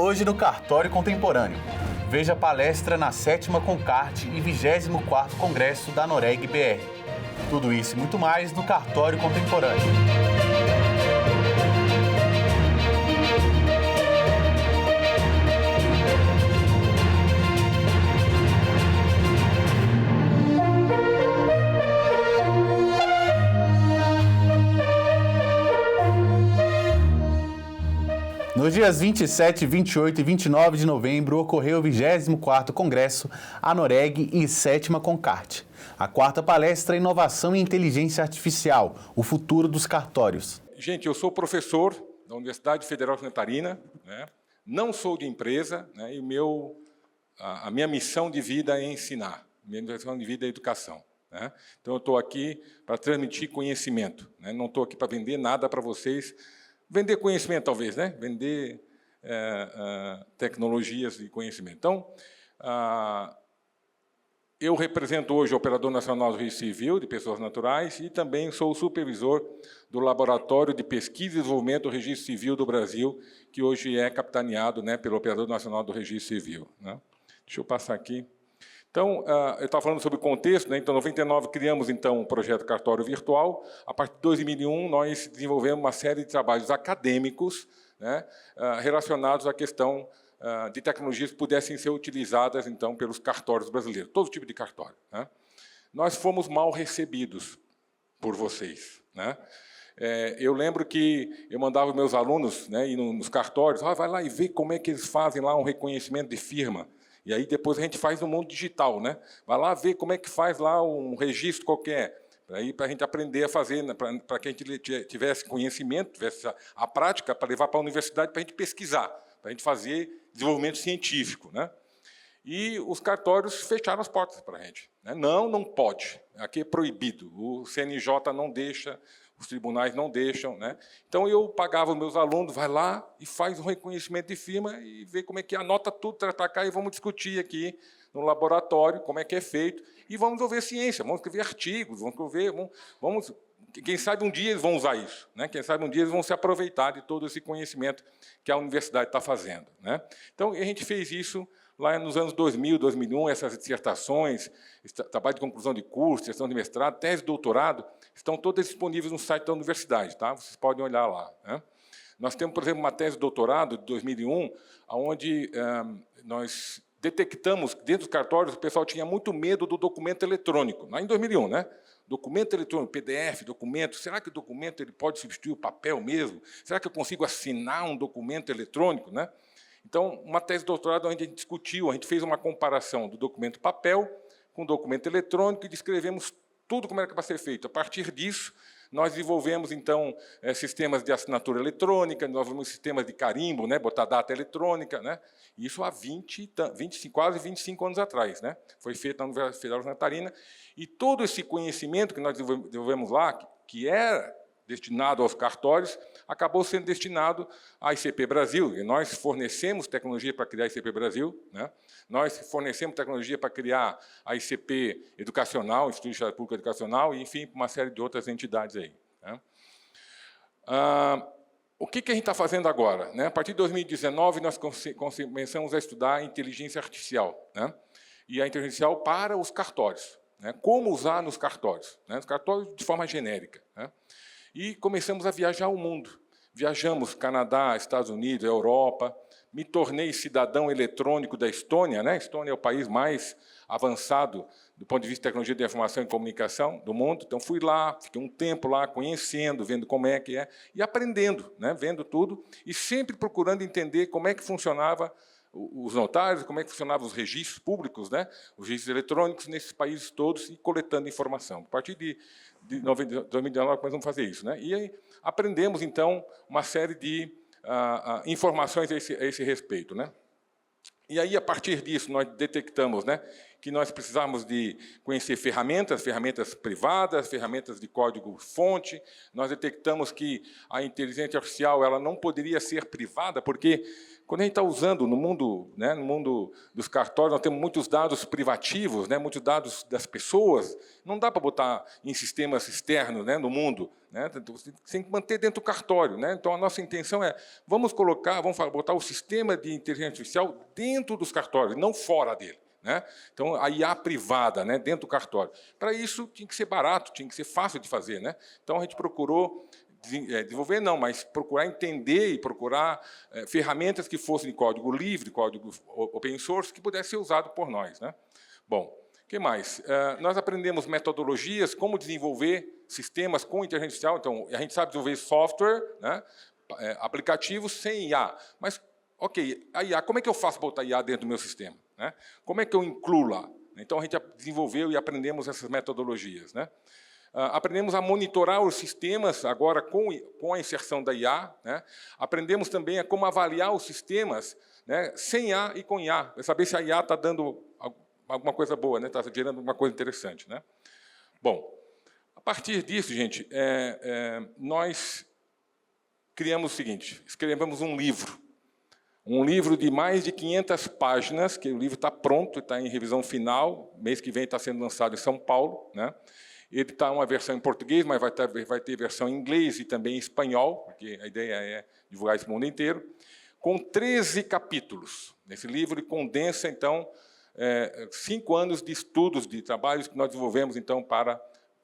Hoje no Cartório Contemporâneo. Veja a palestra na 7ª Concarte e 24º Congresso da Anoreg BR. Tudo isso e muito mais no Cartório Contemporâneo. Nos dias 27, 28 e 29 de novembro, ocorreu o 24º Congresso Anoreg e 7ª Concarte. A 4ª palestra é Inovação e Inteligência Artificial, o futuro dos cartórios. Gente, eu sou professor da Universidade Federal de Santa Catarina, né? Não sou de empresa, né? E a minha missão de vida é ensinar, minha missão de vida é educação. Né? Então, eu estou aqui para transmitir conhecimento, né? Não estou aqui para vender nada para vocês. Vender conhecimento, talvez, né? Vender tecnologias de conhecimento. Então, eu represento hoje o Operador Nacional do Registro Civil de Pessoas Naturais e também sou o supervisor do Laboratório de Pesquisa e Desenvolvimento do Registro Civil do Brasil, que hoje é capitaneado, né, pelo Operador Nacional do Registro Civil. Né? Deixa eu passar aqui. Então, eu estava falando sobre o contexto, né? Então, em 99, criamos então, o projeto Cartório Virtual. A partir de 2001, nós desenvolvemos uma série de trabalhos acadêmicos, né, relacionados à questão de tecnologias que pudessem ser utilizadas então, pelos cartórios brasileiros, todo tipo de cartório. Né? Nós fomos mal recebidos por vocês. Né? Eu lembro que eu mandava meus alunos, né, ir nos cartórios, vai lá e vê como é que eles fazem lá um reconhecimento de firma. E aí depois a gente faz no mundo digital, né? Vai lá ver como é que faz lá um registro qualquer, para a gente aprender a fazer, para que a gente tivesse conhecimento, tivesse a prática para levar para a universidade para a gente pesquisar, para a gente fazer desenvolvimento científico, né? E os cartórios fecharam as portas para a gente. Né? Não pode. Aqui é proibido. O CNJ não deixa, os tribunais não deixam. Né? Então, eu pagava os meus alunos, vai lá e faz um reconhecimento de firma e vê como é que anota tudo, traz para cá e vamos discutir aqui no laboratório como é que é feito. E vamos desenvolver ciência, vamos escrever artigos, vamos quem sabe um dia eles vão usar isso. Né? Quem sabe um dia eles vão se aproveitar de todo esse conhecimento que a universidade está fazendo. Né? Então, a gente fez isso lá nos anos 2000, 2001, essas dissertações, trabalho de conclusão de curso, gestão de mestrado, tese de doutorado, estão todas disponíveis no site da universidade, tá? Vocês podem olhar lá. Né? Nós temos, por exemplo, uma tese de doutorado de 2001, onde nós detectamos que dentro dos cartórios o pessoal tinha muito medo do documento eletrônico, lá em 2001, né? Documento eletrônico, PDF, documento, será que o documento ele pode substituir o papel mesmo? Será que eu consigo assinar um documento eletrônico? Né? Então, uma tese de doutorado onde a gente discutiu, a gente fez uma comparação do documento papel com o documento eletrônico e descrevemos tudo como era que vai ser feito. A partir disso, nós desenvolvemos, então, sistemas de assinatura eletrônica, nós desenvolvemos sistemas de carimbo, né, botar data eletrônica, né, isso há quase 25 anos atrás. Né, foi feito na Universidade Federal de Santa Catarina, e todo esse conhecimento que nós desenvolvemos lá, que era destinado aos cartórios, acabou sendo destinado à ICP Brasil. E nós fornecemos tecnologia para criar a ICP Brasil, né? Nós fornecemos tecnologia para criar a ICP Educacional, Instituto de Estado Público Educacional, e, enfim, uma série de outras entidades aí. Né? O que a gente está fazendo agora? Né? A partir de 2019, nós começamos a estudar inteligência artificial, né? E a inteligência artificial para os cartórios. Né? Como usar nos cartórios? Né? Os cartórios de forma genérica. Né? E começamos a viajar o mundo. Viajamos Canadá, Estados Unidos, Europa. Me tornei cidadão eletrônico da Estônia. Né? A Estônia é o país mais avançado do ponto de vista de tecnologia de informação e comunicação do mundo. Então, fui lá, fiquei um tempo lá, conhecendo, vendo como é que é, e aprendendo, né? Vendo tudo, e sempre procurando entender como é que funcionava os notários, como é que funcionavam os registros públicos, né? Os registros eletrônicos nesses países todos e coletando informação. A partir de 2019, começamos a fazer isso. Né? E aí aprendemos, então, uma série de informações a esse respeito. Né? E aí, a partir disso, nós detectamos, né, que nós precisávamos de conhecer ferramentas privadas, ferramentas de código-fonte. Nós detectamos que a inteligência artificial ela não poderia ser privada, porque Quando a gente está usando no mundo, né, no mundo dos cartórios, nós temos muitos dados privativos, né, muitos dados das pessoas, não dá para botar em sistemas externos, né, no mundo, né, você tem que manter dentro do cartório, né. Então, a nossa intenção é, vamos botar o sistema de inteligência artificial dentro dos cartórios, não fora dele. Né? Então, a IA privada, né, dentro do cartório. Para isso, tinha que ser barato, tinha que ser fácil de fazer. Né? Então, a gente procurou desenvolver, não, mas procurar entender e procurar ferramentas que fossem de código livre, código open source, que pudesse ser usado por nós. Né? Bom, o que mais? Nós aprendemos metodologias, como desenvolver sistemas com inteligência artificial. Então, a gente sabe desenvolver software, né, aplicativos sem IA. Mas, ok, a IA, como é que eu faço botar IA dentro do meu sistema? Né? Como é que eu incluo lá? Então, a gente desenvolveu e aprendemos essas metodologias. Né? Aprendemos a monitorar os sistemas, agora com a inserção da IA. Né? Aprendemos também a como avaliar os sistemas, né, sem IA e com IA, para saber se a IA está dando alguma coisa boa, está, né, gerando alguma coisa interessante. Né? Bom, a partir disso, gente, nós criamos o seguinte, escrevemos um livro de mais de 500 páginas, que o livro está pronto, está em revisão final, mês que vem está sendo lançado em São Paulo. Né? Ele está uma versão em português, mas vai ter versão em inglês e também em espanhol, porque a ideia é divulgar esse mundo inteiro, com 13 capítulos. Nesse livro ele condensa, então, 5 anos de estudos, de trabalhos que nós desenvolvemos, então,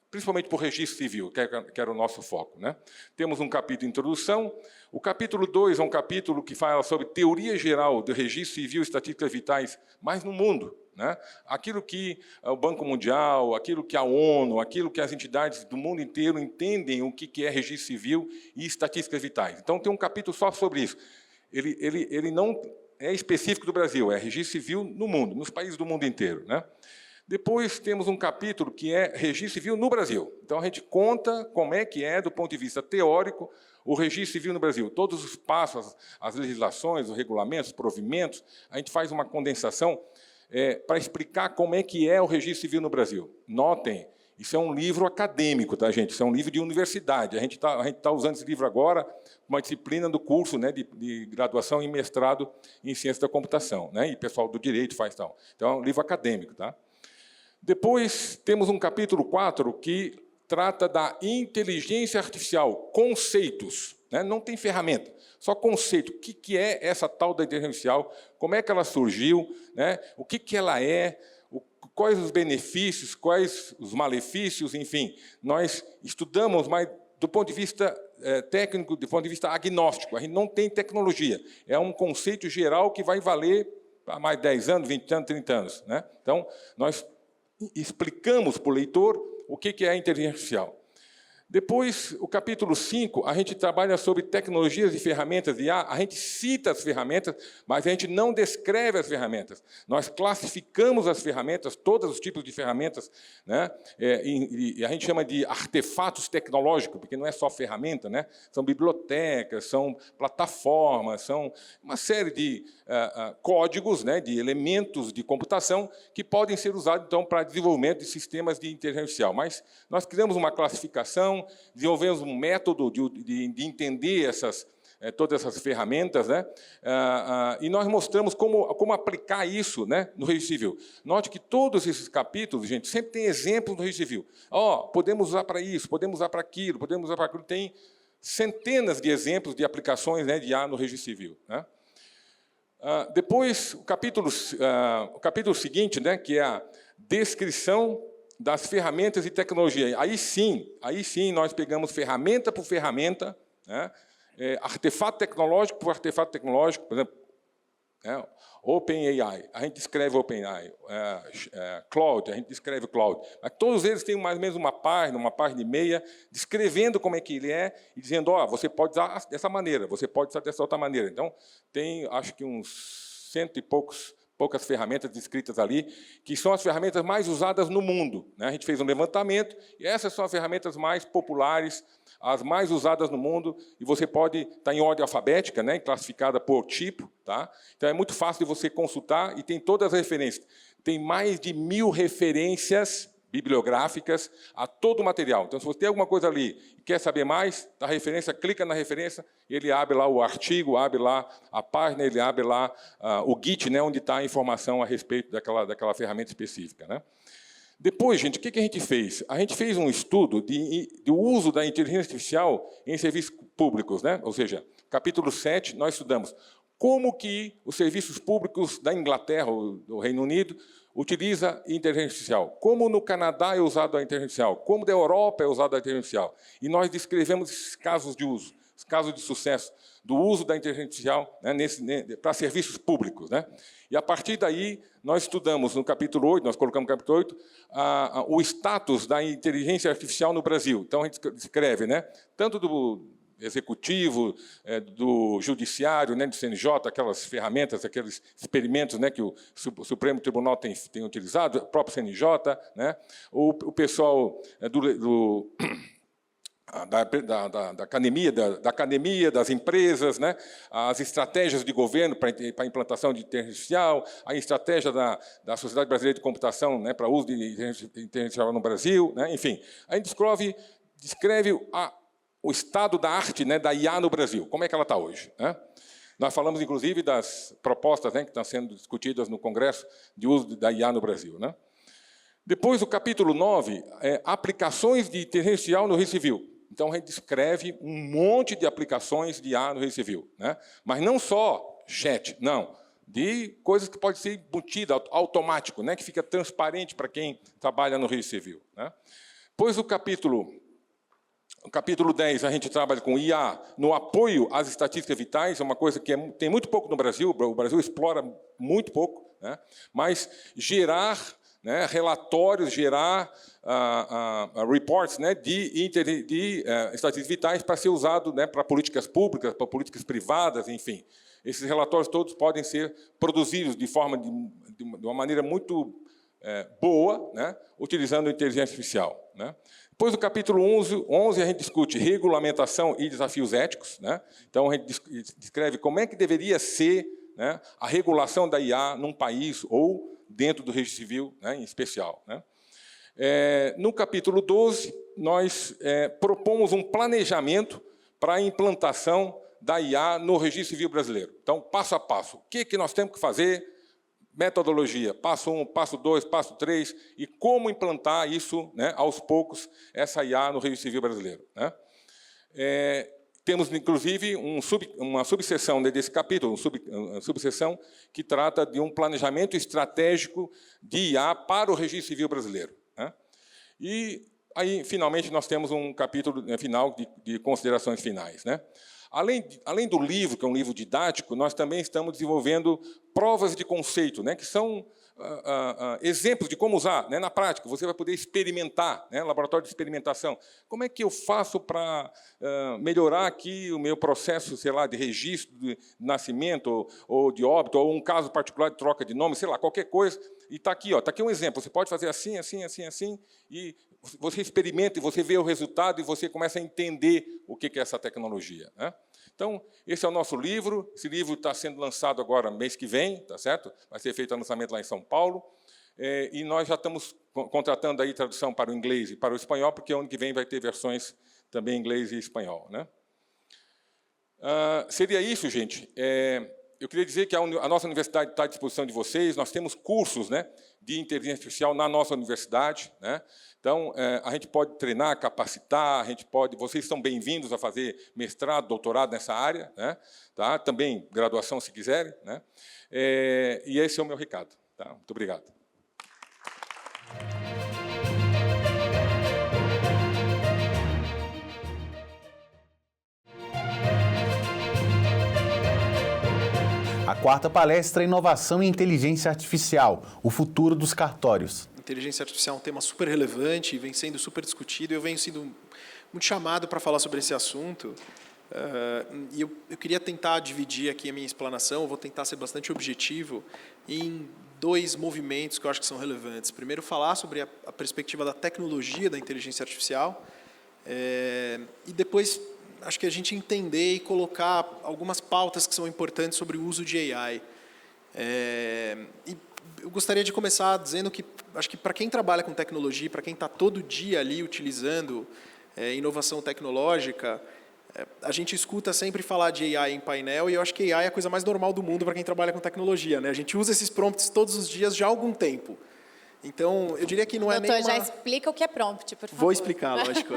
principalmente para o registro civil, que era o nosso foco. Né? Temos um capítulo de introdução. O capítulo 2 é um capítulo que fala sobre teoria geral do registro civil e estatísticas vitais, mas no mundo. Né? Aquilo que o Banco Mundial, aquilo que a ONU, aquilo que as entidades do mundo inteiro entendem o que é registro civil e estatísticas vitais. Então, tem um capítulo só sobre isso. Ele não é específico do Brasil, é registro civil no mundo, nos países do mundo inteiro. Né? Depois, temos um capítulo que é registro civil no Brasil. Então, a gente conta como é que é, do ponto de vista teórico, o registro civil no Brasil. Todos os passos, as legislações, os regulamentos, os provimentos, a gente faz uma condensação para explicar como é que é o registro civil no Brasil. Notem, isso é um livro acadêmico, tá, gente? Isso é um livro de universidade. A gente tá usando esse livro agora, uma disciplina do curso, né, de graduação e mestrado em ciência da computação. Né? E o pessoal do direito faz tal. Então, é um livro acadêmico. Tá? Depois, temos um capítulo 4 que trata da inteligência artificial, conceitos. Né? Não tem ferramenta, só conceito. O que é essa tal da inteligência artificial? Como é que ela surgiu? Né? O que ela é? Quais os benefícios? Quais os malefícios? Enfim, nós estudamos, mas do ponto de vista técnico, do ponto de vista agnóstico. A gente não tem tecnologia. É um conceito geral que vai valer há mais de 10 anos, 20 anos, 30 anos. Né? Então, nós explicamos para o leitor o que é a inteligência artificial. Depois, o capítulo 5, a gente trabalha sobre tecnologias e ferramentas de IA. A gente cita as ferramentas, mas a gente não descreve as ferramentas. Nós classificamos as ferramentas, todos os tipos de ferramentas, né? E a gente chama de artefatos tecnológicos, porque não é só ferramenta, né? São bibliotecas, são plataformas, são uma série de códigos, né? De elementos de computação que podem ser usados, então, para desenvolvimento de sistemas de inteligência artificial. Mas nós criamos uma classificação, desenvolvemos um método de entender todas essas ferramentas, né? E nós mostramos como aplicar isso, né, no registro civil. Note que todos esses capítulos, gente, sempre tem exemplos no registro civil. Podemos usar para isso, podemos usar para aquilo, podemos usar para aquilo. Tem centenas de exemplos de aplicações, né, de IA no registro civil. Né? Depois, o capítulo seguinte, né, que é a descrição das ferramentas e tecnologia. Aí sim, nós pegamos ferramenta por ferramenta, né? Artefato tecnológico por artefato tecnológico, por exemplo, OpenAI, a gente escreve OpenAI, Cloud, a gente escreve Cloud. Mas todos eles têm mais ou menos uma página e meia, descrevendo como é que ele é e dizendo, você pode usar dessa maneira, você pode usar dessa outra maneira. Então, tem, acho que uns 100 e poucas ferramentas descritas ali, que são as ferramentas mais usadas no mundo. Né? A gente fez um levantamento, e essas são as ferramentas mais populares, as mais usadas no mundo, e você pode estar em ordem alfabética, né? Classificada por tipo. Tá? Então, é muito fácil de você consultar, e tem todas as referências. Tem mais de 1000 referências bibliográficas a todo o material. Então, se você tem alguma coisa ali e quer saber mais da referência, clica na referência, ele abre lá o artigo, abre lá a página, ele abre lá o Git, né, onde está a informação a respeito daquela ferramenta específica, né? Depois, gente, o que a gente fez? A gente fez um estudo do uso da inteligência artificial em serviços públicos, né? Ou seja, capítulo 7, nós estudamos como que os serviços públicos da Inglaterra, do Reino Unido, utiliza inteligência artificial, como no Canadá é usado a inteligência artificial, como da Europa é usada a inteligência artificial. E nós descrevemos esses casos de uso, os casos de sucesso do uso da inteligência artificial, né, para serviços públicos, né? E, a partir daí, nós estudamos no capítulo 8, nós colocamos no capítulo 8, o status da inteligência artificial no Brasil. Então, a gente descreve, né, tanto do executivo, do judiciário, né, do CNJ, aquelas ferramentas, aqueles experimentos, né, que o Supremo Tribunal tem utilizado, o próprio CNJ, né, o pessoal da academia, das empresas, né, as estratégias de governo para a implantação de inteligência artificial, a estratégia da Sociedade Brasileira de Computação, né, para o uso de inteligência artificial no Brasil, né, enfim. A gente descreve o estado da arte, né, da IA no Brasil, como é que ela está hoje, né? Nós falamos, inclusive, das propostas, né, que estão sendo discutidas no Congresso de uso da IA no Brasil, né? Depois, o capítulo 9, aplicações de inteligência artificial no Registro Civil. Então, a gente descreve um monte de aplicações de IA no Registro Civil, né? Mas não só chat, não, de coisas que podem ser embutidas, automático, né, que fica transparente para quem trabalha no Registro Civil, né? Depois, o capítulo 10, a gente trabalha com IA no apoio às estatísticas vitais, é uma coisa que tem muito pouco no Brasil, o Brasil explora muito pouco, né? Mas gerar, né, relatórios, gerar reports, né, de estatísticas vitais para ser usado, né, para políticas públicas, para políticas privadas, enfim. Esses relatórios todos podem ser produzidos de uma maneira muito boa, né, utilizando a inteligência artificial, né? Depois do capítulo 11, a gente discute regulamentação e desafios éticos, né? Então, a gente descreve como é que deveria ser, né, a regulação da IA num país ou dentro do registro civil, né, em especial, né? No capítulo 12, nós propomos um planejamento para a implantação da IA no registro civil brasileiro. Então, passo a passo, o que nós temos que fazer, metodologia, passo 1, passo 2, passo 3, e como implantar isso, né, aos poucos, essa IA no registro civil brasileiro, né? Temos, inclusive, uma subseção desse capítulo, uma subseção que trata de um planejamento estratégico de IA para o registro civil brasileiro, né? E aí, finalmente, nós temos um capítulo final de considerações finais, né? Além do livro, que é um livro didático, nós também estamos desenvolvendo provas de conceito, né, que são exemplos de como usar, né, na prática. Você vai poder experimentar, né, laboratório de experimentação. Como é que eu faço para melhorar aqui o meu processo, sei lá, de registro de nascimento ou de óbito, ou um caso particular de troca de nome, sei lá, qualquer coisa. E está aqui, está aqui um exemplo. Você pode fazer assim, assim, assim, assim, e você experimenta, e você vê o resultado, e você começa a entender o que é essa tecnologia, né? Então, esse é o nosso livro. Esse livro está sendo lançado agora, mês que vem, tá certo? Vai ser feito o lançamento lá em São Paulo. E nós já estamos contratando aí tradução para o inglês e para o espanhol, porque ano que vem vai ter versões também em inglês e espanhol, né? Seria isso, gente. Eu queria dizer que a nossa universidade está à disposição de vocês. Nós temos cursos, né, de inteligência artificial na nossa universidade, né? Então, a gente pode treinar, capacitar, vocês são bem-vindos a fazer mestrado, doutorado nessa área, né? Tá? Também graduação, se quiserem, né? E esse é o meu recado. Tá? Muito obrigado. A quarta palestra é Inovação e Inteligência Artificial, o futuro dos cartórios. Inteligência artificial é um tema super relevante, vem sendo super discutido, eu venho sendo muito chamado para falar sobre esse assunto. E eu queria tentar dividir aqui a minha explanação, eu vou tentar ser bastante objetivo, em dois movimentos que eu acho que são relevantes. Primeiro, falar sobre a perspectiva da tecnologia da inteligência artificial, e depois, acho que a gente entender e colocar algumas pautas que são importantes sobre o uso de AI. E eu gostaria de começar dizendo que, acho que para quem trabalha com tecnologia, para quem está todo dia ali utilizando inovação tecnológica, a gente escuta sempre falar de AI em painel, e eu acho que AI é a coisa mais normal do mundo para quem trabalha com tecnologia, né? A gente usa esses prompts todos os dias já há algum tempo. Então, eu diria que não é nem Doutor, já explica o que é prompt, por favor. Vou explicar, lógico.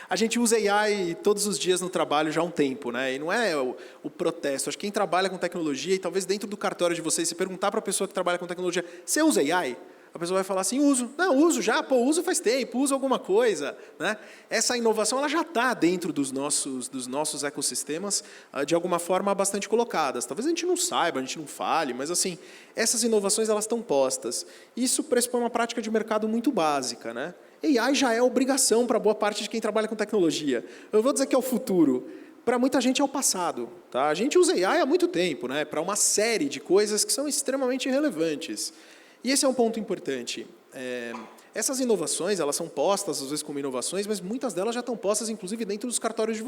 A gente usa AI todos os dias no trabalho já há um tempo, né? E não é o protesto. Acho que quem trabalha com tecnologia, e talvez dentro do cartório de vocês, se perguntar para a pessoa que trabalha com tecnologia, você usa AI? A pessoa vai falar assim, uso. Não, uso já, uso faz tempo, uso alguma coisa, né? Essa inovação ela já está dentro dos nossos ecossistemas, de alguma forma, bastante colocadas. Talvez a gente não saiba, a gente não fale, mas assim, essas inovações elas estão postas. Isso pressupõe uma prática de mercado muito básica, né? AI já é obrigação para boa parte de quem trabalha com tecnologia. Eu vou dizer que é o futuro. Para muita gente é o passado. Tá? A gente usa AI há muito tempo, né? Para uma série de coisas que são extremamente relevantes. E esse é um ponto importante. Essas inovações, elas são postas, às vezes, como inovações, mas muitas delas já estão postas, inclusive, dentro dos cartórios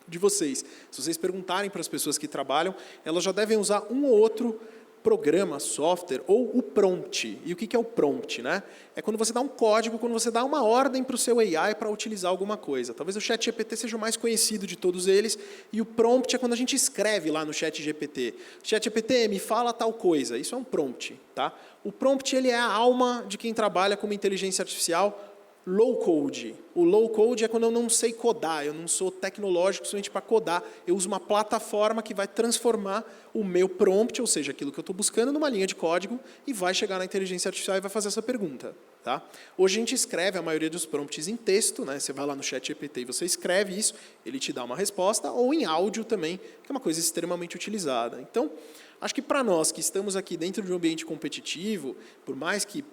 de vocês. Se vocês perguntarem para as pessoas que trabalham, elas já devem usar um ou outro programa, software, ou o prompt. E o que é o prompt? Né? É quando você dá um código, quando você dá uma ordem para o seu AI para utilizar alguma coisa. Talvez o ChatGPT seja o mais conhecido de todos eles, e o prompt é quando a gente escreve lá no ChatGPT. ChatGPT, me fala tal coisa. Isso é um prompt. Tá? O prompt ele é a alma de quem trabalha com uma inteligência artificial low code. O low code é quando eu não sei codar, eu não sou tecnológico suficiente para codar, eu uso uma plataforma que vai transformar o meu prompt, ou seja, aquilo que eu estou buscando, numa linha de código e vai chegar na inteligência artificial e vai fazer essa pergunta. Tá? Hoje a gente escreve a maioria dos prompts em texto, né? Você vai lá no ChatGPT e você escreve isso, ele te dá uma resposta, ou em áudio também, que é uma coisa extremamente utilizada. Então, acho que para nós que estamos aqui dentro de um ambiente competitivo, por mais que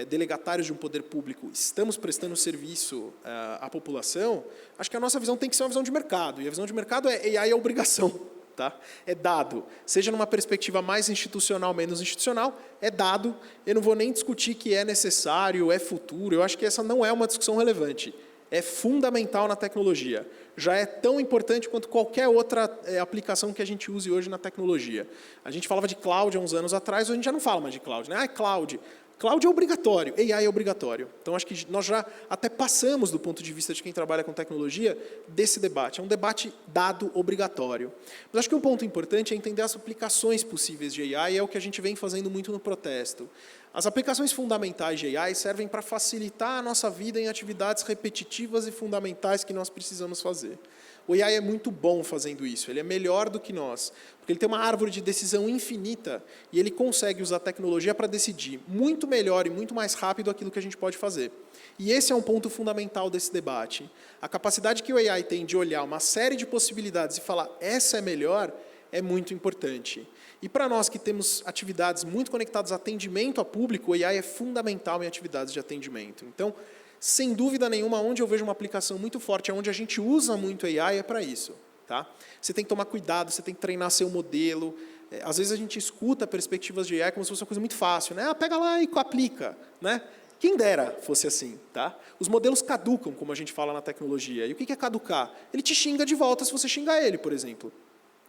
delegatários de um poder público estamos prestando serviço à população, acho que a nossa visão tem que ser uma visão de mercado. E a visão de mercado é AI é obrigação. Tá? É dado. Seja numa perspectiva mais institucional, menos institucional, é dado. Eu não vou nem discutir que é necessário, é futuro. Eu acho que essa não é uma discussão relevante. É fundamental na tecnologia. Já é tão importante quanto qualquer outra aplicação que a gente use hoje na tecnologia. A gente falava de cloud há uns anos atrás, hoje a gente já não fala mais de cloud. Né? Ah, é cloud. Cloud é obrigatório, AI é obrigatório. Então, acho que nós já até passamos, do ponto de vista de quem trabalha com tecnologia, desse debate. É um debate dado obrigatório. Mas acho que um ponto importante é entender as aplicações possíveis de AI, e é o que a gente vem fazendo muito no protesto. As aplicações fundamentais de AI servem para facilitar a nossa vida em atividades repetitivas e fundamentais que nós precisamos fazer. O AI é muito bom fazendo isso, ele é melhor do que nós, porque ele tem uma árvore de decisão infinita e ele consegue usar a tecnologia para decidir muito melhor e muito mais rápido aquilo que a gente pode fazer. E esse é um ponto fundamental desse debate. A capacidade que o AI tem de olhar uma série de possibilidades e falar, essa é melhor, é muito importante. E para nós que temos atividades muito conectadas a atendimento a público, o AI é fundamental em atividades de atendimento. Então, sem dúvida nenhuma, onde eu vejo uma aplicação muito forte, onde a gente usa muito AI, é para isso. Tá? Você tem que tomar cuidado, você tem que treinar seu modelo. Às vezes a gente escuta perspectivas de AI como se fosse uma coisa muito fácil. Né? Pega lá e aplica. Né? Quem dera fosse assim. Tá? Os modelos caducam, como a gente fala na tecnologia. E o que é caducar? Ele te xinga de volta se você xingar ele, por exemplo.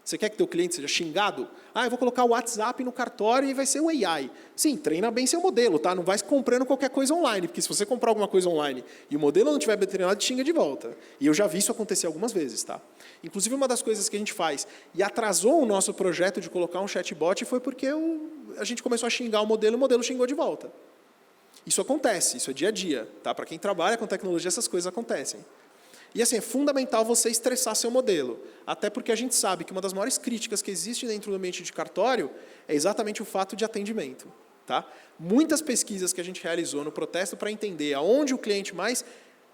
Você quer que teu cliente seja xingado? Ah, eu vou colocar o WhatsApp no cartório e vai ser o AI. Sim, treina bem seu modelo, tá? Não vai comprando qualquer coisa online, porque se você comprar alguma coisa online e o modelo não tiver bem treinado, xinga de volta. E eu já vi isso acontecer algumas vezes, tá? Inclusive, uma das coisas que a gente faz e atrasou o nosso projeto de colocar um chatbot foi porque a gente começou a xingar o modelo xingou de volta. Isso acontece, isso é dia a dia, tá? Para quem trabalha com tecnologia, essas coisas acontecem. E assim, é fundamental você estressar seu modelo, até porque a gente sabe que uma das maiores críticas que existe dentro do ambiente de cartório é exatamente o fato de atendimento. Tá? Muitas pesquisas que a gente realizou no protesto para entender aonde o cliente mais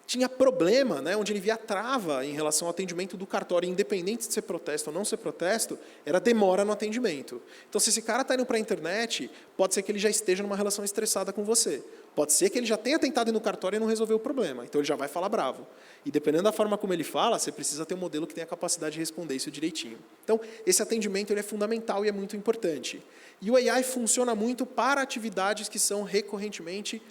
tinha problema, né, onde ele via trava em relação ao atendimento do cartório, independente de ser protesto ou não ser protesto, era demora no atendimento. Então, se esse cara está indo para a internet, pode ser que ele já esteja numa relação estressada com você. Pode ser que ele já tenha tentado ir no cartório e não resolveu o problema. Então, ele já vai falar bravo. E dependendo da forma como ele fala, você precisa ter um modelo que tenha a capacidade de responder isso direitinho. Então, esse atendimento ele é fundamental e é muito importante. E o AI funciona muito para atividades que são recorrentemente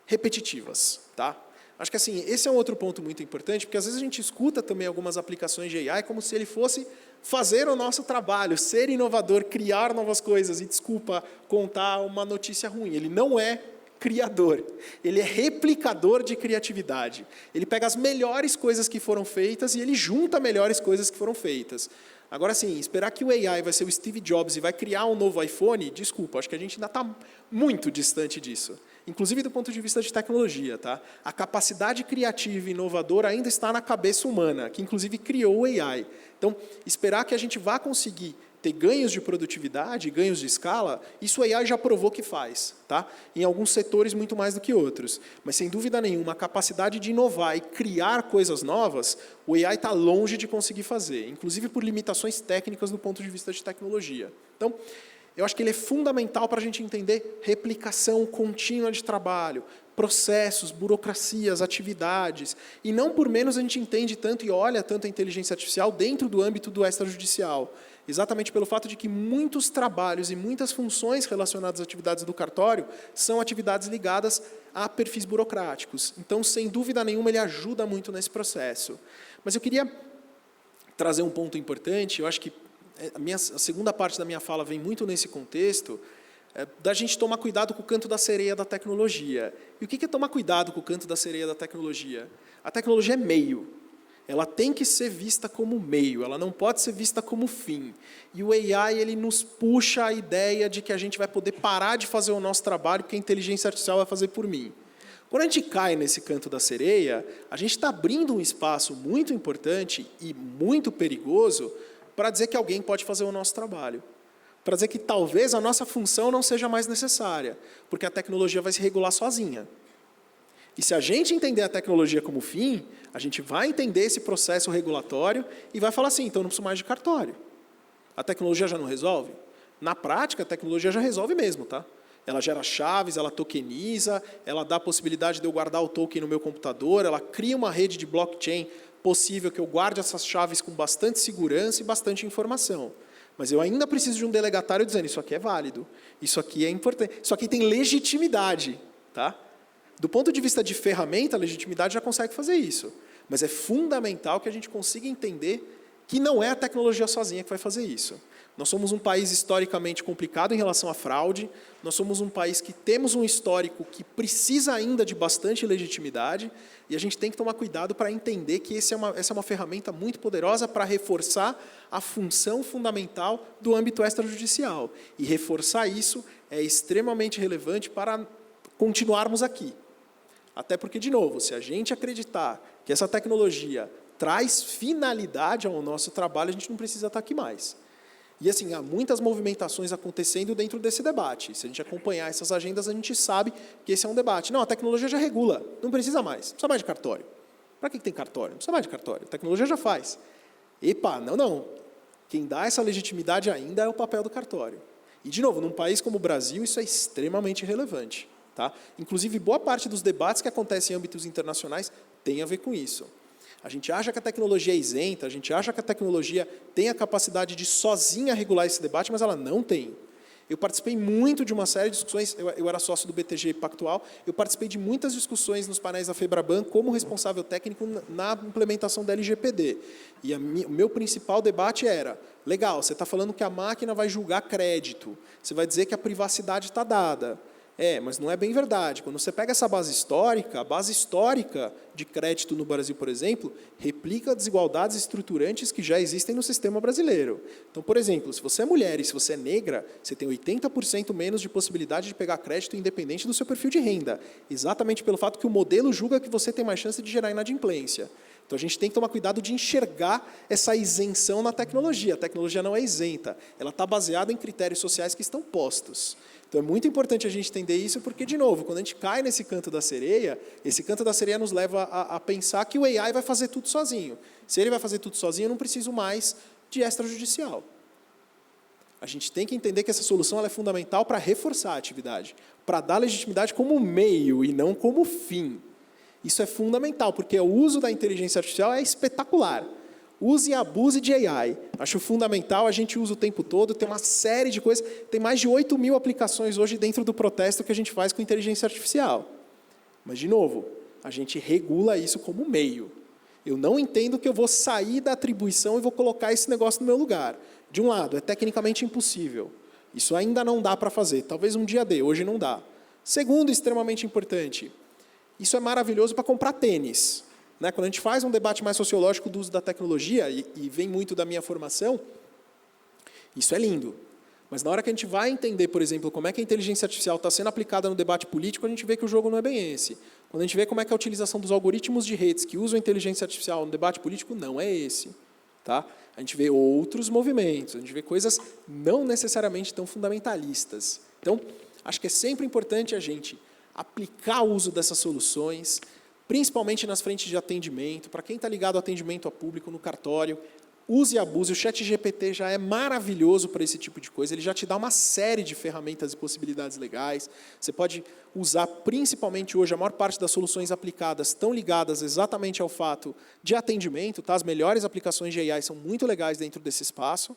repetitivas. Tá? Acho que assim, esse é um outro ponto muito importante, porque às vezes a gente escuta também algumas aplicações de AI como se ele fosse fazer o nosso trabalho, ser inovador, criar novas coisas. E, desculpa contar uma notícia ruim, ele não é criador, ele é replicador de criatividade. Ele pega as melhores coisas que foram feitas e ele junta melhores coisas que foram feitas. Agora, sim, esperar que o AI vai ser o Steve Jobs e vai criar um novo iPhone, desculpa, acho que a gente ainda está muito distante disso. Inclusive do ponto de vista de tecnologia. Tá? A capacidade criativa e inovadora ainda está na cabeça humana, que inclusive criou o AI. Então, esperar que a gente vá conseguir ter ganhos de produtividade, ganhos de escala, isso o AI já provou que faz. Tá? Em alguns setores muito mais do que outros. Mas, sem dúvida nenhuma, a capacidade de inovar e criar coisas novas, o AI está longe de conseguir fazer, inclusive por limitações técnicas do ponto de vista de tecnologia. Então, eu acho que ele é fundamental para a gente entender replicação contínua de trabalho, processos, burocracias, atividades. E não por menos a gente entende tanto e olha tanto a inteligência artificial dentro do âmbito do extrajudicial. Exatamente pelo fato de que muitos trabalhos e muitas funções relacionadas às atividades do cartório são atividades ligadas a perfis burocráticos. Então, sem dúvida nenhuma, ele ajuda muito nesse processo. Mas eu queria trazer um ponto importante, eu acho que a segunda parte da minha fala vem muito nesse contexto, da gente tomar cuidado com o canto da sereia da tecnologia. E o que é tomar cuidado com o canto da sereia da tecnologia? A tecnologia é meio. Ela tem que ser vista como meio, ela não pode ser vista como fim. E o AI ele nos puxa a ideia de que a gente vai poder parar de fazer o nosso trabalho porque a inteligência artificial vai fazer por mim. Quando a gente cai nesse canto da sereia, a gente está abrindo um espaço muito importante e muito perigoso para dizer que alguém pode fazer o nosso trabalho. Para dizer que talvez a nossa função não seja mais necessária, porque a tecnologia vai se regular sozinha. E se a gente entender a tecnologia como fim, a gente vai entender esse processo regulatório e vai falar assim, então não preciso mais de cartório. A tecnologia já não resolve? Na prática, a tecnologia já resolve mesmo, tá? Ela gera chaves, ela tokeniza, ela dá a possibilidade de eu guardar o token no meu computador, ela cria uma rede de blockchain possível que eu guarde essas chaves com bastante segurança e bastante informação. Mas eu ainda preciso de um delegatário dizendo, isso aqui é válido, isso aqui é importante, isso aqui tem legitimidade. Tá? Do ponto de vista de ferramenta, a legitimidade já consegue fazer isso. Mas é fundamental que a gente consiga entender que não é a tecnologia sozinha que vai fazer isso. Nós somos um país historicamente complicado em relação à fraude, nós somos um país que temos um histórico que precisa ainda de bastante legitimidade, e a gente tem que tomar cuidado para entender que essa é uma ferramenta muito poderosa para reforçar a função fundamental do âmbito extrajudicial. E reforçar isso é extremamente relevante para continuarmos aqui. Até porque, de novo, se a gente acreditar que essa tecnologia traz finalidade ao nosso trabalho, a gente não precisa estar aqui mais. E, assim, há muitas movimentações acontecendo dentro desse debate. Se a gente acompanhar essas agendas, a gente sabe que esse é um debate. Não, a tecnologia já regula, não precisa mais. Não precisa mais de cartório. Para que tem cartório? Não precisa mais de cartório. A tecnologia já faz. Epa, não. Quem dá essa legitimidade ainda é o papel do cartório. E, de novo, num país como o Brasil, isso é extremamente relevante. Tá? Inclusive, boa parte dos debates que acontecem em âmbitos internacionais tem a ver com isso. A gente acha que a tecnologia é isenta, a gente acha que a tecnologia tem a capacidade de sozinha regular esse debate, mas ela não tem. Eu participei muito de uma série de discussões, eu era sócio do BTG Pactual, eu participei de muitas discussões nos painéis da FEBRABAN como responsável técnico na implementação da LGPD. E o meu principal debate era, legal, você está falando que a máquina vai julgar crédito, você vai dizer que a privacidade está dada. Mas não é bem verdade. Quando você pega essa base histórica, a base histórica de crédito no Brasil, por exemplo, replica desigualdades estruturantes que já existem no sistema brasileiro. Então, por exemplo, se você é mulher e se você é negra, você tem 80% menos de possibilidade de pegar crédito independente do seu perfil de renda, exatamente pelo fato que o modelo julga que você tem mais chance de gerar inadimplência. Então, a gente tem que tomar cuidado de enxergar essa isenção na tecnologia. A tecnologia não é isenta, ela está baseada em critérios sociais que estão postos. Então, é muito importante a gente entender isso, porque, de novo, quando a gente cai nesse canto da sereia, esse canto da sereia nos leva a pensar que o AI vai fazer tudo sozinho. Se ele vai fazer tudo sozinho, eu não preciso mais de extrajudicial. A gente tem que entender que essa solução ela é fundamental para reforçar a atividade, para dar legitimidade como meio e não como fim. Isso é fundamental, porque o uso da inteligência artificial é espetacular. Use e abuse de AI. Acho fundamental, a gente usa o tempo todo, tem uma série de coisas, tem mais de 8 mil aplicações hoje dentro do protesto que a gente faz com inteligência artificial. Mas, de novo, A gente regula isso como meio. Eu não entendo que eu vou sair da atribuição e vou colocar esse negócio no meu lugar. De um lado, é tecnicamente impossível. Isso ainda não dá para fazer. Talvez um dia dê, hoje não dá. Segundo, extremamente importante, isso é maravilhoso para comprar tênis. Né? Quando a gente faz um debate mais sociológico do uso da tecnologia, e vem muito da minha formação, isso é lindo. Mas na hora que a gente vai entender, por exemplo, como é que a inteligência artificial está sendo aplicada no debate político, a gente vê que o jogo não é bem esse. Quando a gente vê como é que a utilização dos algoritmos de redes que usam a inteligência artificial no debate político, não é esse. Tá? A gente vê outros movimentos, a gente vê coisas não necessariamente tão fundamentalistas. Então, acho que é sempre importante a gente aplicar o uso dessas soluções, principalmente nas frentes de atendimento. Para quem está ligado ao atendimento a público no cartório, use e abuse. O ChatGPT já é maravilhoso para esse tipo de coisa. Ele já te dá uma série de ferramentas e possibilidades legais. Você pode usar, principalmente hoje, a maior parte das soluções aplicadas estão ligadas exatamente ao fato de atendimento. Tá? As melhores aplicações de AI são muito legais dentro desse espaço.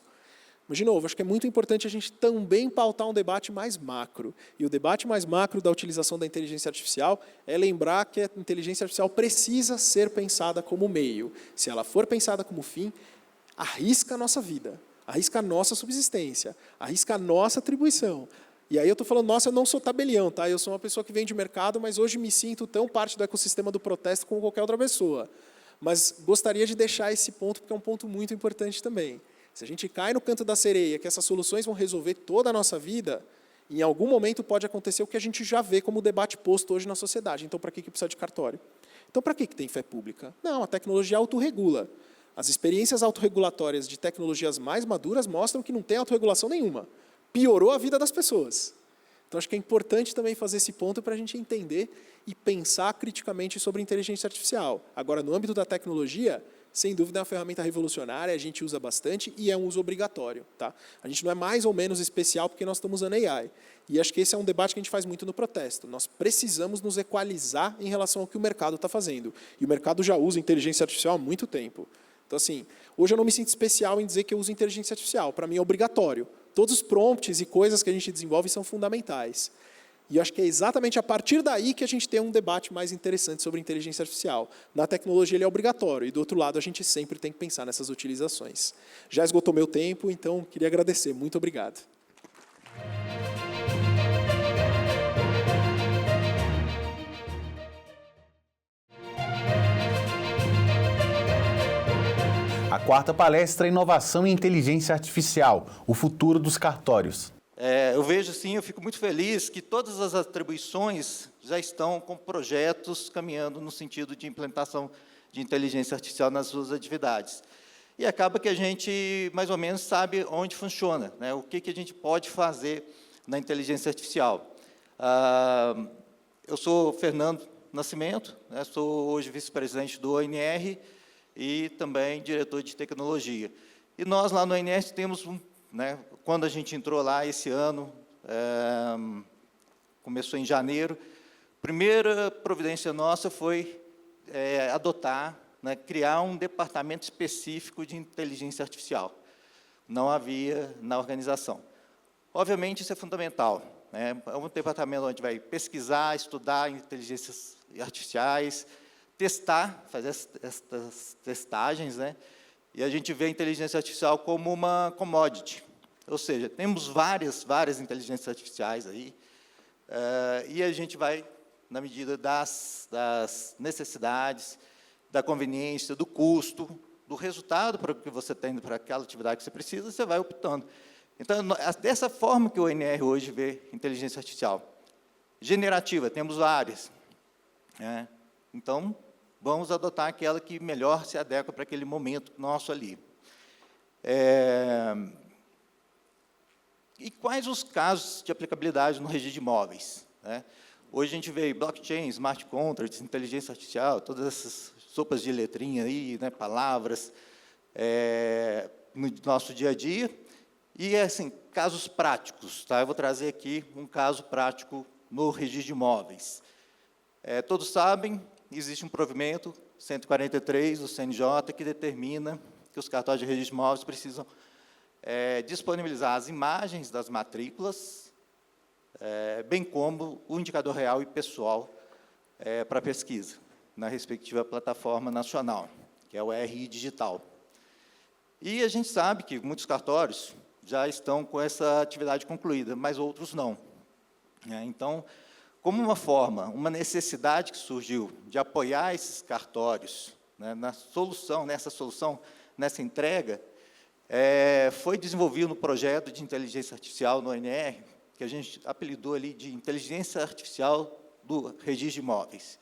Mas, de novo, acho que é muito importante a gente também pautar um debate mais macro. E o debate mais macro da utilização da inteligência artificial é lembrar que a inteligência artificial precisa ser pensada como meio. Se ela for pensada como fim, arrisca a nossa vida, arrisca a nossa subsistência, arrisca a nossa atribuição. E aí eu estou falando, nossa, eu não sou tabelião, tá? Eu sou uma pessoa que vem de mercado, mas hoje me sinto tão parte do ecossistema do protesto como qualquer outra pessoa. Mas gostaria de deixar esse ponto, porque é um ponto muito importante também. Se a gente cai no canto da sereia, que essas soluções vão resolver toda a nossa vida, em algum momento pode acontecer o que a gente já vê como debate posto hoje na sociedade. Então, para que precisa de cartório? Então, para que tem fé pública? Não, a tecnologia autorregula. As experiências autorregulatórias de tecnologias mais maduras mostram que não tem autorregulação nenhuma. Piorou a vida das pessoas. Então, acho que é importante também fazer esse ponto para a gente entender e pensar criticamente sobre inteligência artificial. Agora, no âmbito da tecnologia, sem dúvida é uma ferramenta revolucionária, a gente usa bastante e é um uso obrigatório. Tá? A gente não é mais ou menos especial porque nós estamos usando AI. E acho que esse é um debate que a gente faz muito no protesto. Nós precisamos nos equalizar em relação ao que o mercado está fazendo. E o mercado já usa inteligência artificial há muito tempo. Então, assim, hoje eu não me sinto especial em dizer que eu uso inteligência artificial. Para mim é obrigatório. Todos os prompts e coisas que a gente desenvolve são fundamentais. E eu acho que é exatamente a partir daí que a gente tem um debate mais interessante sobre inteligência artificial. Na tecnologia ele é obrigatório, e do outro lado a gente sempre tem que pensar nessas utilizações. Já esgotou meu tempo, então queria agradecer. Muito obrigado. A quarta palestra é Inovação e Inteligência Artificial, o futuro dos cartórios. Eu vejo, sim, eu fico muito feliz que todas as atribuições já estão com projetos caminhando no sentido de implementação de inteligência artificial nas suas atividades. E acaba que a gente, mais ou menos, sabe onde funciona, né? O que a gente pode fazer na inteligência artificial. Eu sou Fernando Nascimento, né? Sou hoje vice-presidente do ONR e também diretor de tecnologia. E nós, lá no ONR, temos quando a gente entrou lá esse ano, começou em janeiro, a primeira providência nossa foi adotar, criar um departamento específico de inteligência artificial. Não havia na organização. Obviamente, isso é fundamental. É um departamento onde vai pesquisar, estudar inteligências artificiais, testar, fazer essas testagens, e a gente vê a inteligência artificial como uma commodity. Ou seja, temos várias inteligências artificiais aí, e a gente vai, na medida das necessidades, da conveniência, do custo, do resultado para o que você tem para aquela atividade que você precisa, você vai optando. Então, dessa forma que o ONR hoje vê inteligência artificial. Generativa, temos várias. Então, vamos adotar aquela que melhor se adequa para aquele momento nosso ali. E quais os casos de aplicabilidade no registro de imóveis? Hoje a gente vê blockchain, smart contracts, inteligência artificial, todas essas sopas de letrinha aí, palavras, no nosso dia a dia. E, assim, casos práticos. Tá? Eu vou trazer aqui um caso prático no registro de imóveis. Todos sabem, existe um provimento 143 do CNJ que determina que os cartórios de registro de imóveis precisam disponibilizar as imagens das matrículas, bem como o indicador real e pessoal para pesquisa. na respectiva plataforma nacional, que é o RI Digital. E a gente sabe que muitos cartórios já estão com essa atividade concluída, mas outros não. Então, como uma forma, uma necessidade que surgiu de apoiar esses cartórios, né, nessa solução, nessa entrega, foi desenvolvido um projeto de inteligência artificial no ONR, que a gente apelidou ali de inteligência artificial do registro de imóveis.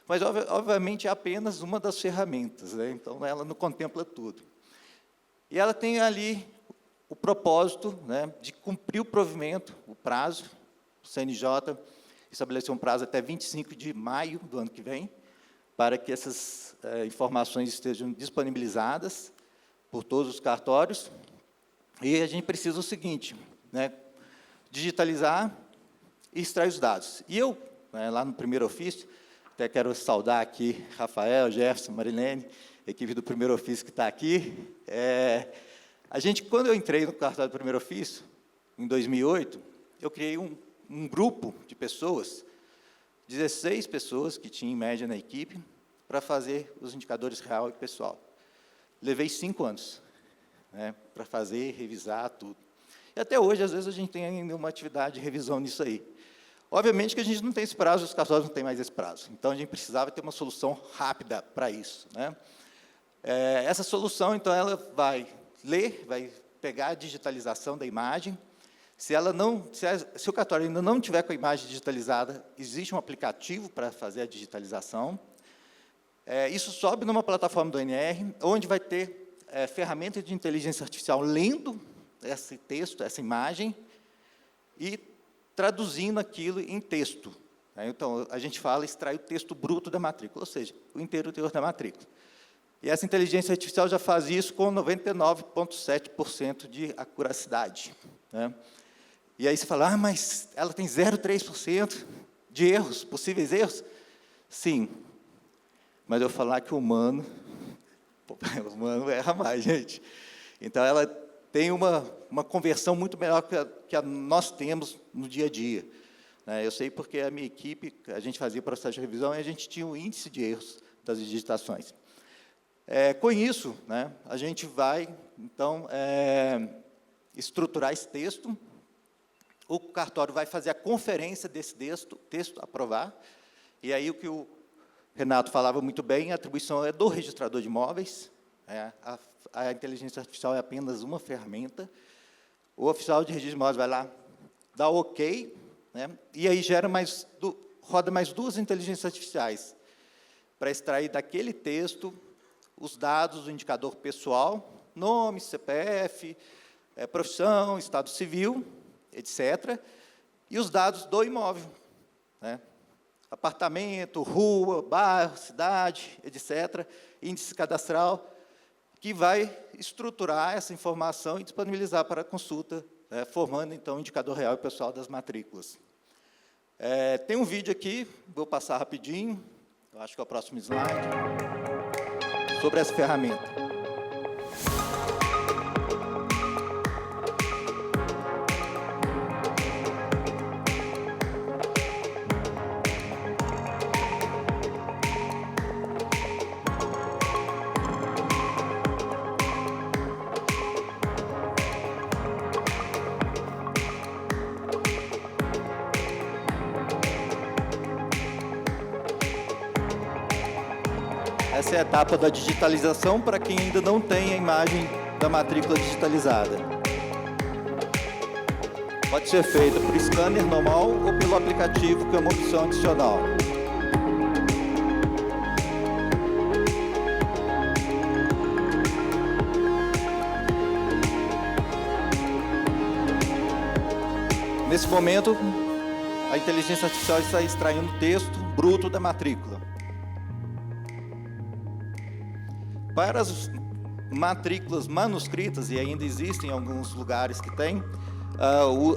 Mas, obviamente, é apenas uma das ferramentas, né? Então, ela não contempla tudo. E ela tem ali o propósito, né, de cumprir o provimento, o prazo. O CNJ estabeleceu um prazo até 25 de maio do ano que vem, para que essas informações estejam disponibilizadas por todos os cartórios. E a gente precisa o seguinte, né, digitalizar e extrair os dados. E eu, lá no primeiro ofício, até quero saudar aqui Rafael, Jefferson, Marilene, equipe do primeiro ofício que está aqui. Quando eu entrei no cartório do primeiro ofício, em 2008, eu criei um grupo de pessoas, 16 pessoas que tinha em média na equipe, para fazer os indicadores real e pessoal. Levei 5 anos, né, para fazer, revisar tudo. E até hoje, às vezes, a gente tem ainda uma atividade de revisão nisso aí. Obviamente que a gente não tem esse prazo, os cartórios não têm mais esse prazo. Então, a gente precisava ter uma solução rápida para isso, né? Essa solução, então, ela vai ler, vai pegar a digitalização da imagem. Se o cartório ainda não tiver com a imagem digitalizada, existe um aplicativo para fazer a digitalização. Isso sobe numa plataforma do ONR, onde vai ter ferramentas de inteligência artificial lendo esse texto, essa imagem, e traduzindo aquilo em texto. Então, a gente fala extrair o texto bruto da matrícula, ou seja, o inteiro teor da matrícula. E essa inteligência artificial já faz isso com 99,7% de acuracidade, né? E aí você fala, mas ela tem 0,3% de erros, possíveis erros? Sim, mas eu falar que o humano erra mais, gente. Então, ela tem uma conversão muito melhor que a nós temos no dia a dia. Eu sei porque a minha equipe, a gente fazia o processo de revisão e a gente tinha um índice de erros das digitações. Com isso, né, a gente vai, então, estruturar esse texto. O cartório vai fazer a conferência desse texto, aprovar, e aí o que o Renato falava muito bem, a atribuição é do registrador de imóveis, a inteligência artificial é apenas uma ferramenta, o oficial de registro de imóveis vai lá, dá ok, né, e aí roda mais 2 inteligências artificiais, para extrair daquele texto os dados do indicador pessoal, nome, CPF, profissão, estado civil, etc., e os dados do imóvel, né? Apartamento, rua, bairro, cidade, etc., índice cadastral, que vai estruturar essa informação e disponibilizar para a consulta, formando, então, o indicador real e pessoal das matrículas. Tem um vídeo aqui, vou passar rapidinho, eu acho que é o próximo slide, sobre essa ferramenta. Essa é a etapa da digitalização para quem ainda não tem a imagem da matrícula digitalizada. Pode ser feita por scanner normal ou pelo aplicativo, que é uma opção adicional. Nesse momento, a inteligência artificial está extraindo o texto bruto da matrícula. Para as matrículas manuscritas, e ainda existem alguns lugares que tem,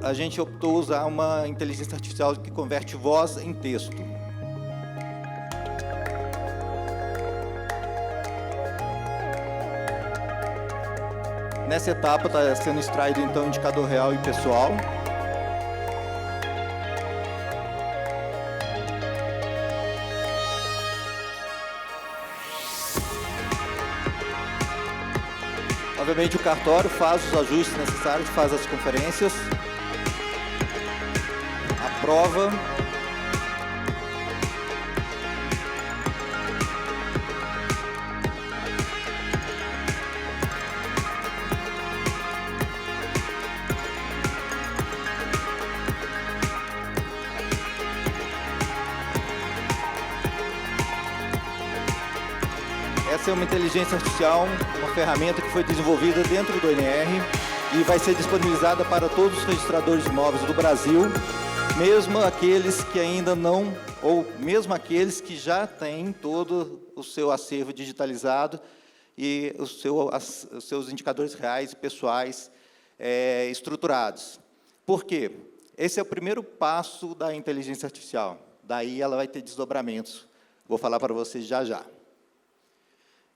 a gente optou usar uma inteligência artificial que converte voz em texto. Nessa etapa está sendo extraído, então, o indicador real e pessoal. Obviamente, o cartório faz os ajustes necessários, faz as conferências, aprova. Essa é uma inteligência artificial, uma ferramenta que foi desenvolvida dentro do ONR e vai ser disponibilizada para todos os registradores de imóveis do Brasil, mesmo aqueles que ainda não, ou mesmo aqueles que já têm todo o seu acervo digitalizado e os seus indicadores reais e pessoais estruturados. Por quê? Esse é o primeiro passo da inteligência artificial. Daí ela vai ter desdobramentos. Vou falar para vocês já já.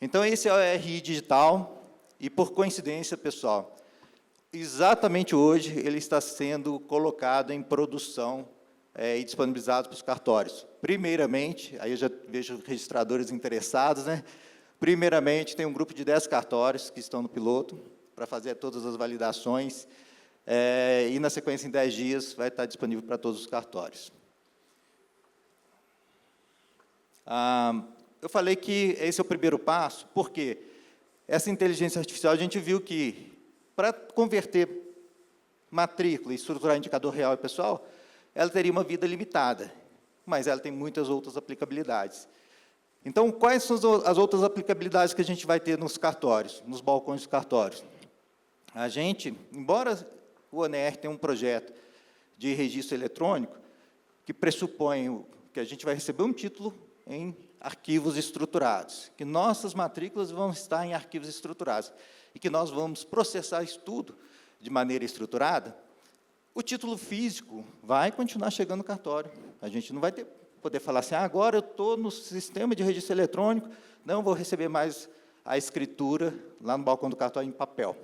Então, esse é o RI digital, e, por coincidência, pessoal, exatamente hoje ele está sendo colocado em produção e disponibilizado para os cartórios. Primeiramente, aí eu já vejo registradores interessados, né? Primeiramente, tem um grupo de 10 cartórios que estão no piloto, para fazer todas as validações, e, na sequência, em 10 dias, vai estar disponível para todos os cartórios. Eu falei que esse é o primeiro passo, porque essa inteligência artificial, a gente viu que, para converter matrícula e estruturar indicador real e pessoal, ela teria uma vida limitada, mas ela tem muitas outras aplicabilidades. Então, quais são as outras aplicabilidades que a gente vai ter nos cartórios, nos balcões dos cartórios? A gente, embora o ONR tenha um projeto de registro eletrônico, que pressupõe que a gente vai receber um título em arquivos estruturados, que nossas matrículas vão estar em arquivos estruturados, e que nós vamos processar isso tudo de maneira estruturada, o título físico vai continuar chegando no cartório. A gente não vai poder falar assim, agora eu estou no sistema de registro eletrônico, não vou receber mais a escritura lá no balcão do cartório em papel.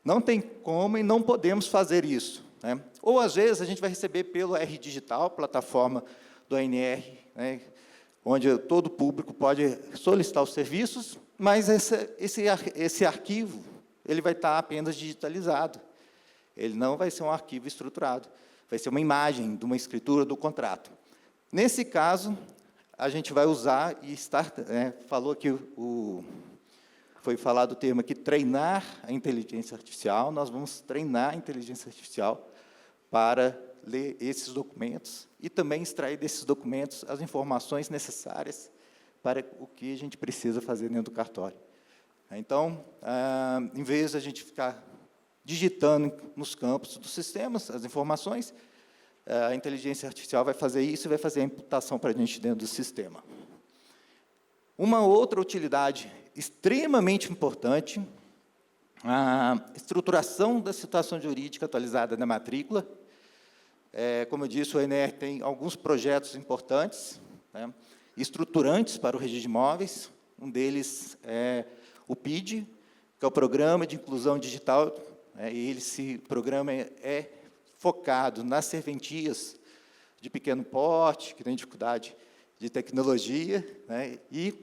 Não tem como e não podemos fazer isso, né? Ou, às vezes, a gente vai receber pelo R Digital, plataforma do ANR, né, onde todo o público pode solicitar os serviços, mas esse arquivo ele vai estar apenas digitalizado. Ele não vai ser um arquivo estruturado, vai ser uma imagem de uma escritura do contrato. Nesse caso, a gente vai usar, e falou que foi falado o termo aqui, treinar a inteligência artificial, nós vamos treinar a inteligência artificial para ler esses documentos e também extrair desses documentos as informações necessárias para o que a gente precisa fazer dentro do cartório. Então, em vez de a gente ficar digitando nos campos dos sistemas as informações, a inteligência artificial vai fazer isso e vai fazer a imputação para a gente dentro do sistema. Uma outra utilidade extremamente importante, a estruturação da situação jurídica atualizada na matrícula. Como eu disse, o ONR tem alguns projetos importantes, né, estruturantes para o registro de imóveis. Um deles é o PID, que é o Programa de Inclusão Digital. Esse programa é focado nas serventias de pequeno porte, que têm dificuldade de tecnologia, né, e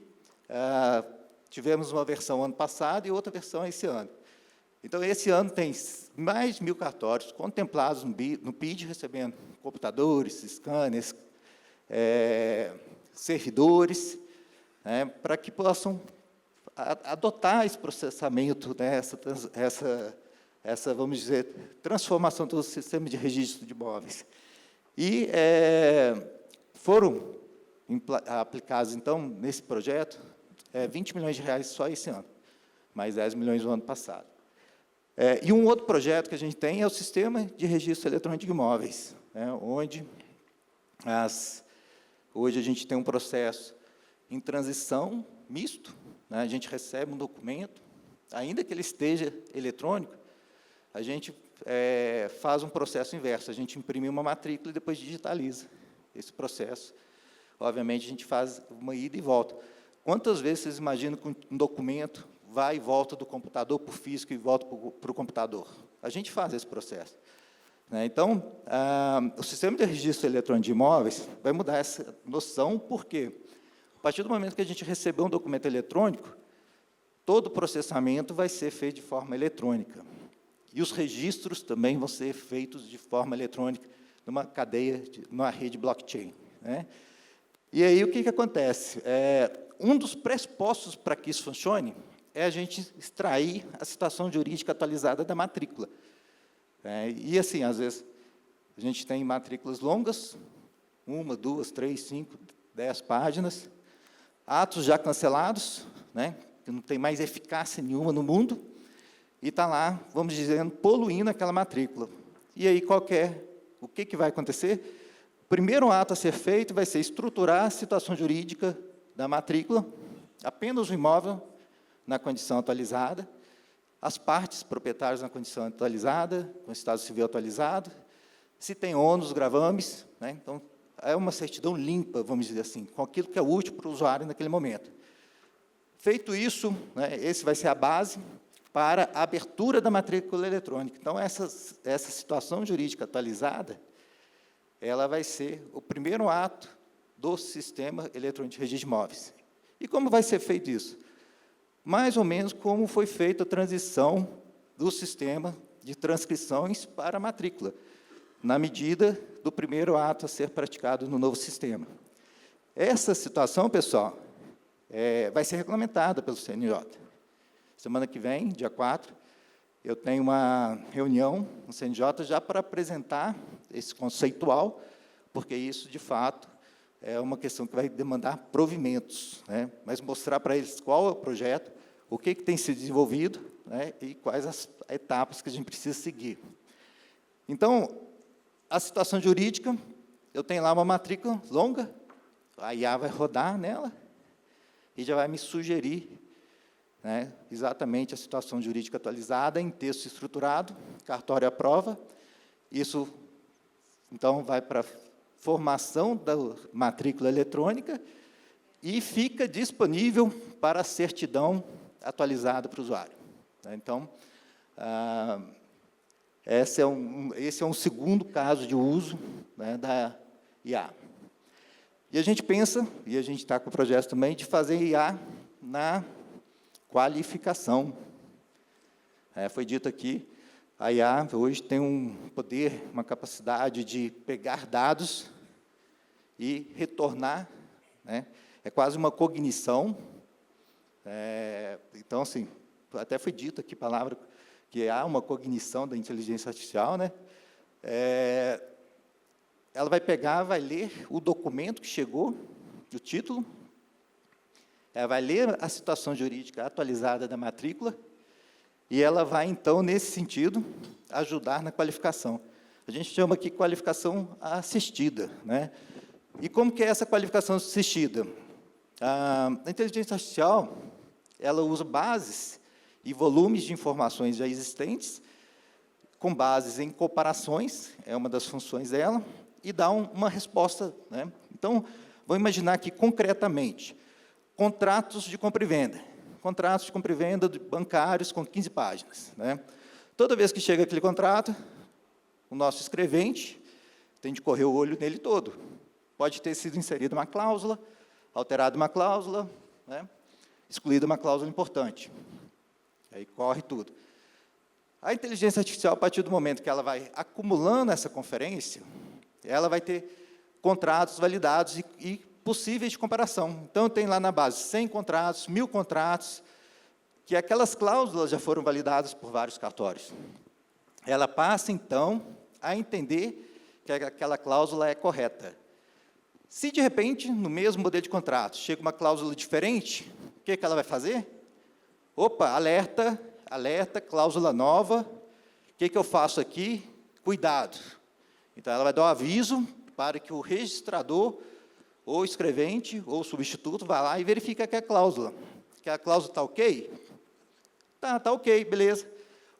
tivemos uma versão ano passado e outra versão esse ano. Então, esse ano tem mais de 1.000 cartórios contemplados no PID, recebendo computadores, scanners, servidores, né, para que possam adotar esse processamento, né, essa, vamos dizer, transformação do sistema de registro de imóveis. E foram aplicados, então, nesse projeto, 20 milhões de reais só esse ano, mais 10 milhões no ano passado. E um outro projeto que a gente tem é o Sistema de Registro Eletrônico de Imóveis, né, onde hoje a gente tem um processo em transição misto, né, a gente recebe um documento, ainda que ele esteja eletrônico, a gente faz um processo inverso, a gente imprime uma matrícula e depois digitaliza esse processo. Obviamente, a gente faz uma ida e volta. Quantas vezes vocês imaginam que um documento vai e volta do computador para o físico e volta para o computador? A gente faz esse processo. Então, o sistema de registro eletrônico de imóveis vai mudar essa noção, porque, a partir do momento que a gente recebeu um documento eletrônico, todo o processamento vai ser feito de forma eletrônica. E os registros também vão ser feitos de forma eletrônica, numa cadeia, numa rede blockchain, né? E aí, o que acontece? Um dos pressupostos para que isso funcione é a gente extrair a situação jurídica atualizada da matrícula. E, assim, às vezes, a gente tem matrículas longas, 1, 2, 3, 5, 10 páginas, atos já cancelados, né, que não tem mais eficácia nenhuma no mundo, e está lá, vamos dizer, poluindo aquela matrícula. E aí, o que vai acontecer? O primeiro ato a ser feito vai ser estruturar a situação jurídica da matrícula, apenas o imóvel na condição atualizada, as partes proprietárias na condição atualizada, com o estado civil atualizado, se tem ônus, gravames, né? Então, é uma certidão limpa, vamos dizer assim, com aquilo que é útil para o usuário naquele momento. Feito isso, né, esse vai ser a base para a abertura da matrícula eletrônica. Então, essa situação jurídica atualizada, ela vai ser o primeiro ato do Sistema Eletrônico de Registro de Imóveis. E como vai ser feito isso? Mais ou menos como foi feita a transição do sistema de transcrições para a matrícula, na medida do primeiro ato a ser praticado no novo sistema. Essa situação, pessoal, vai ser regulamentada pelo CNJ. Semana que vem, dia 4, eu tenho uma reunião no CNJ já para apresentar esse conceitual, porque isso, de fato, é uma questão que vai demandar provimentos, né? Mas mostrar para eles qual é o projeto, o que tem sido desenvolvido, né? E quais as etapas que a gente precisa seguir. Então, a situação jurídica, eu tenho lá uma matrícula longa, a IA vai rodar nela e já vai me sugerir, né, exatamente a situação jurídica atualizada em texto estruturado, cartório aprova, isso, então, vai para a formação da matrícula eletrônica e fica disponível para a certidão atualizada para o usuário. Então, esse é um segundo caso de uso, né, da IA. E a gente pensa, e a gente está com o projeto também, de fazer IA na qualificação. Foi dito aqui, a IA hoje tem um poder, uma capacidade de pegar dados e retornar, né? É quase uma cognição. Então, assim, até foi dito aqui a palavra que há uma cognição da inteligência artificial, né? Ela vai pegar, vai ler o documento que chegou, o título, vai ler a situação jurídica atualizada da matrícula, e ela vai, então, nesse sentido, ajudar na qualificação. A gente chama aqui qualificação assistida, né? E como que é essa qualificação assistida? A inteligência artificial, ela usa bases e volumes de informações já existentes, com bases em comparações, é uma das funções dela, e dá uma resposta, né? Então, vamos imaginar aqui, concretamente, contratos de compra e venda. Contratos de compra e venda bancários com 15 páginas, né? Toda vez que chega aquele contrato, o nosso escrevente tem de correr o olho nele todo. Pode ter sido inserida uma cláusula, alterada uma cláusula, né? Excluída uma cláusula importante. Aí corre tudo. A inteligência artificial, a partir do momento que ela vai acumulando essa conferência, ela vai ter contratos validados e possíveis de comparação. Então, tem lá na base 100 contratos, 1000 contratos, que aquelas cláusulas já foram validadas por vários cartórios. Ela passa, então, a entender que aquela cláusula é correta. Se, de repente, no mesmo modelo de contrato, chega uma cláusula diferente, o que ela vai fazer? Opa, alerta, alerta, cláusula nova, o que eu faço aqui? Cuidado. Então, ela vai dar um aviso para que o registrador, ou escrevente, ou substituto, vá lá e verifique aquela cláusula. Que a cláusula está ok? Está ok, beleza.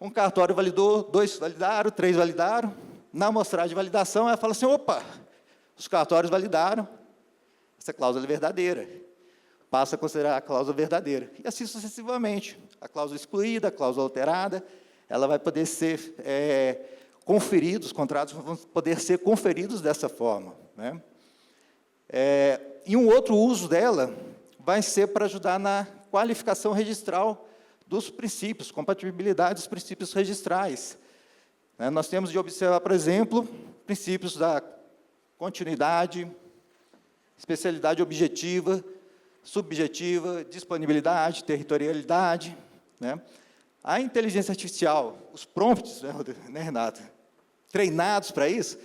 Um cartório validou, 2 validaram, 3 validaram. Na amostragem de validação, ela fala assim, opa, os cartórios validaram, essa cláusula é verdadeira. Passa a considerar a cláusula verdadeira. E assim sucessivamente. A cláusula excluída, a cláusula alterada, ela vai poder ser conferida, os contratos vão poder ser conferidos dessa forma, né? E um outro uso dela vai ser para ajudar na qualificação registral dos princípios, compatibilidade dos princípios registrais. Nós temos de observar, por exemplo, princípios da continuidade, especialidade objetiva, subjetiva, disponibilidade, territorialidade. A inteligência artificial, os prompts, né, Renato, treinados para isso,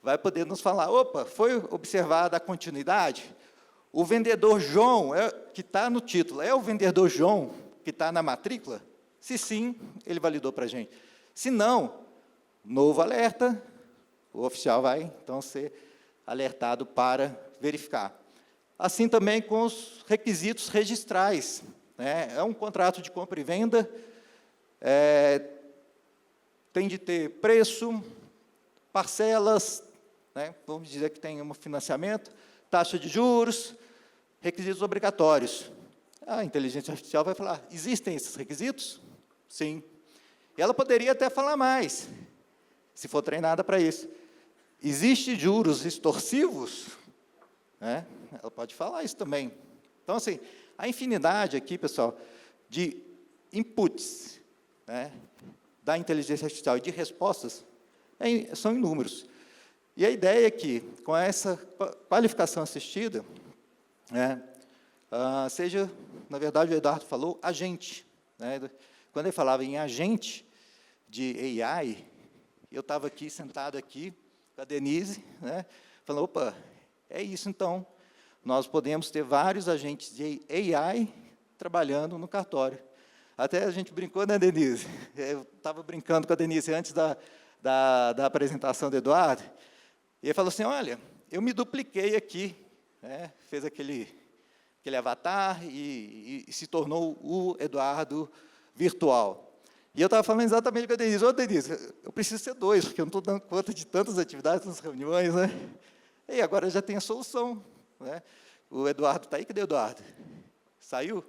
vai poder nos falar, opa, foi observada a continuidade? O vendedor João, que está no título, é o vendedor João que está na matrícula? Se sim, ele validou para a gente. Se não, novo alerta, o oficial vai, então, ser alertado para verificar. Assim também com os requisitos registrais. É um contrato de compra e venda, tem de ter preço, parcelas, vamos dizer que tem um financiamento, taxa de juros, requisitos obrigatórios. A inteligência artificial vai falar, existem esses requisitos? Sim. E ela poderia até falar mais, se for treinada para isso. Existem juros extorsivos? Ela pode falar isso também. Então, assim, a infinidade aqui, pessoal, de inputs, da inteligência artificial e de respostas são inúmeros. E a ideia é que, com essa qualificação assistida, seja, na verdade, o Eduardo falou, agente. Quando ele falava em agente de AI, eu estava aqui, sentado aqui, com a Denise, falando, opa, é isso então. Nós podemos ter vários agentes de AI trabalhando no cartório. Até a gente brincou, né, Denise? Eu estava brincando com a Denise antes da apresentação do Eduardo, e ele falou assim, olha, eu me dupliquei aqui, fez aquele avatar e se tornou o Eduardo virtual. E eu estava falando exatamente com a Denise, ô, Denise, eu preciso ser 2, porque eu não estou dando conta de tantas atividades, tantas reuniões, E agora já tem a solução. O Eduardo está aí, cadê o Eduardo? Saiu?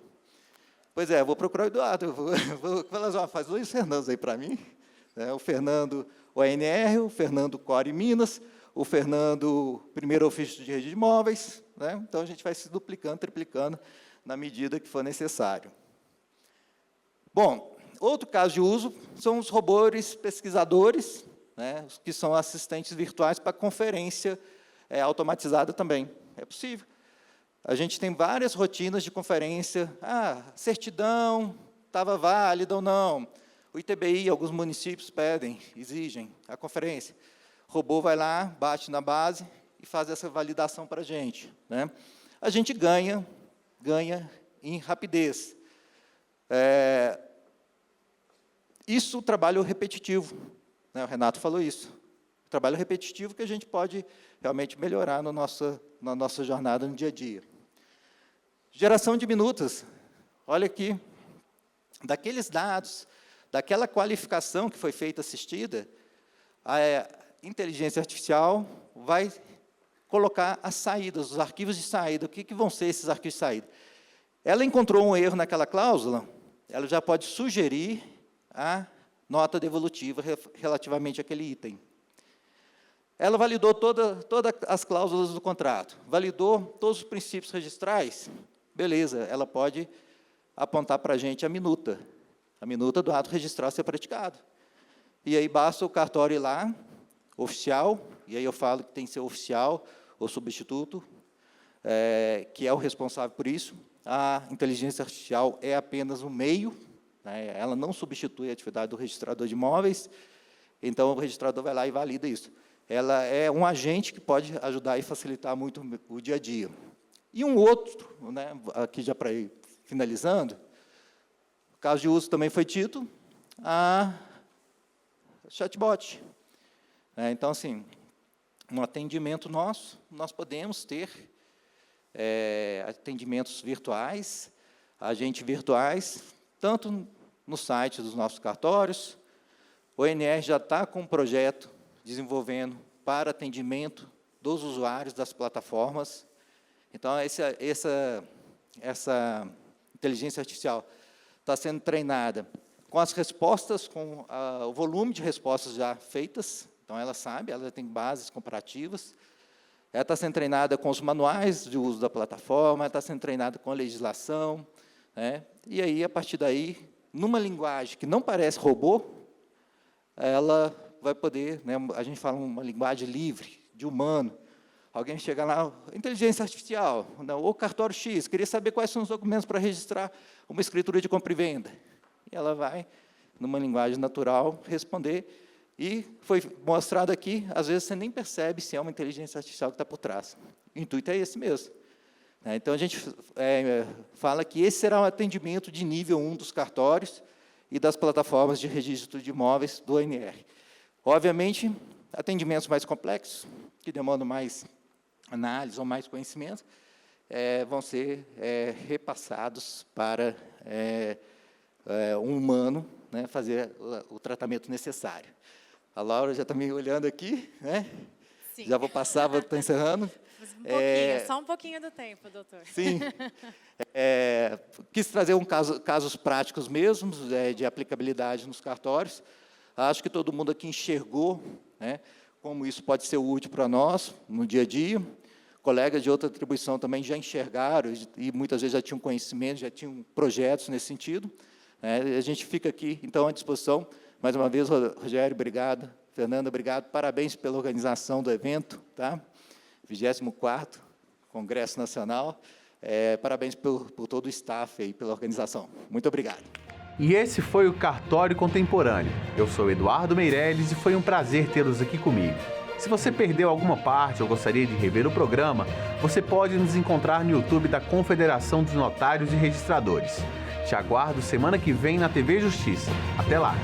Pois é, eu vou procurar o Eduardo, eu vou falar, faz 2 Fernandos aí para mim, o Fernando ONR, o Fernando Core Minas, o Fernando primeiro ofício de rede de imóveis, então a gente vai se duplicando, triplicando, na medida que for necessário. Bom, outro caso de uso são os robôs pesquisadores, que são assistentes virtuais para conferência automatizada também. É possível. A gente tem várias rotinas de conferência. Certidão, estava válida ou não. O ITBI, alguns municípios pedem, exigem a conferência. O robô vai lá, bate na base e faz essa validação para a gente. A gente ganha em rapidez. Isso é o trabalho repetitivo. O Renato falou isso. Trabalho repetitivo que a gente pode realmente melhorar na nossa jornada no dia a dia. Geração de minutas. Olha aqui, daqueles dados, daquela qualificação que foi feita assistida, a inteligência artificial vai colocar as saídas, os arquivos de saída. O que vão ser esses arquivos de saída? Ela encontrou um erro naquela cláusula, ela já pode sugerir a nota devolutiva relativamente àquele item. Ela validou todas as cláusulas do contrato, validou todos os princípios registrais, beleza, ela pode apontar para a gente a minuta do ato registral a ser praticado. E aí basta o cartório ir lá, oficial, e aí eu falo que tem que ser oficial ou substituto, que é o responsável por isso. A inteligência artificial é apenas um meio, ela não substitui a atividade do registrador de imóveis, então o registrador vai lá e valida isso. Ela é um agente que pode ajudar e facilitar muito o dia a dia. E um outro, aqui já para ir finalizando, o caso de uso também foi dito, a chatbot. Então, assim, um atendimento nosso, nós podemos ter atendimentos virtuais, agentes virtuais, tanto no site dos nossos cartórios, o ONR já está com um projeto desenvolvendo para atendimento dos usuários das plataformas. Então, essa inteligência artificial está sendo treinada com as respostas, com o volume de respostas já feitas. Então, ela sabe, ela tem bases comparativas. Ela está sendo treinada com os manuais de uso da plataforma, ela está sendo treinada com a legislação. E aí, a partir daí, numa linguagem que não parece robô, ela vai poder, né, a gente fala uma linguagem livre, de humano. Alguém chega lá, inteligência artificial, ou cartório X, queria saber quais são os documentos para registrar uma escritura de compra e venda. E ela vai, numa linguagem natural, responder. E foi mostrado aqui, às vezes você nem percebe se é uma inteligência artificial que está por trás. O intuito é esse mesmo. Então, a gente fala que esse será o atendimento de nível 1 dos cartórios e das plataformas de registro de imóveis do ONR. Obviamente, atendimentos mais complexos, que demandam mais análise ou mais conhecimento, vão ser repassados para um humano, né, fazer o tratamento necessário. A Laura já está me olhando aqui, né? Sim. Já vou passar, estou encerrando. Um pouquinho, só um pouquinho do tempo, doutor. Sim. Quis trazer casos práticos mesmos, de aplicabilidade nos cartórios. Acho que todo mundo aqui enxergou, né, como isso pode ser útil para nós no dia a dia. Colegas de outra atribuição também já enxergaram e muitas vezes já tinham conhecimento, já tinham projetos nesse sentido. A gente fica aqui, então, à disposição. Mais uma vez, Rogério, obrigado. Fernanda, obrigado. Parabéns pela organização do evento, tá? 24º Congresso Nacional. Parabéns por todo o staff aí, pela organização. Muito obrigado. E esse foi o Cartório Contemporâneo. Eu sou Eduardo Meirelles e foi um prazer tê-los aqui comigo. Se você perdeu alguma parte ou gostaria de rever o programa, você pode nos encontrar no YouTube da Confederação dos Notários e Registradores. Te aguardo semana que vem na TV Justiça. Até lá!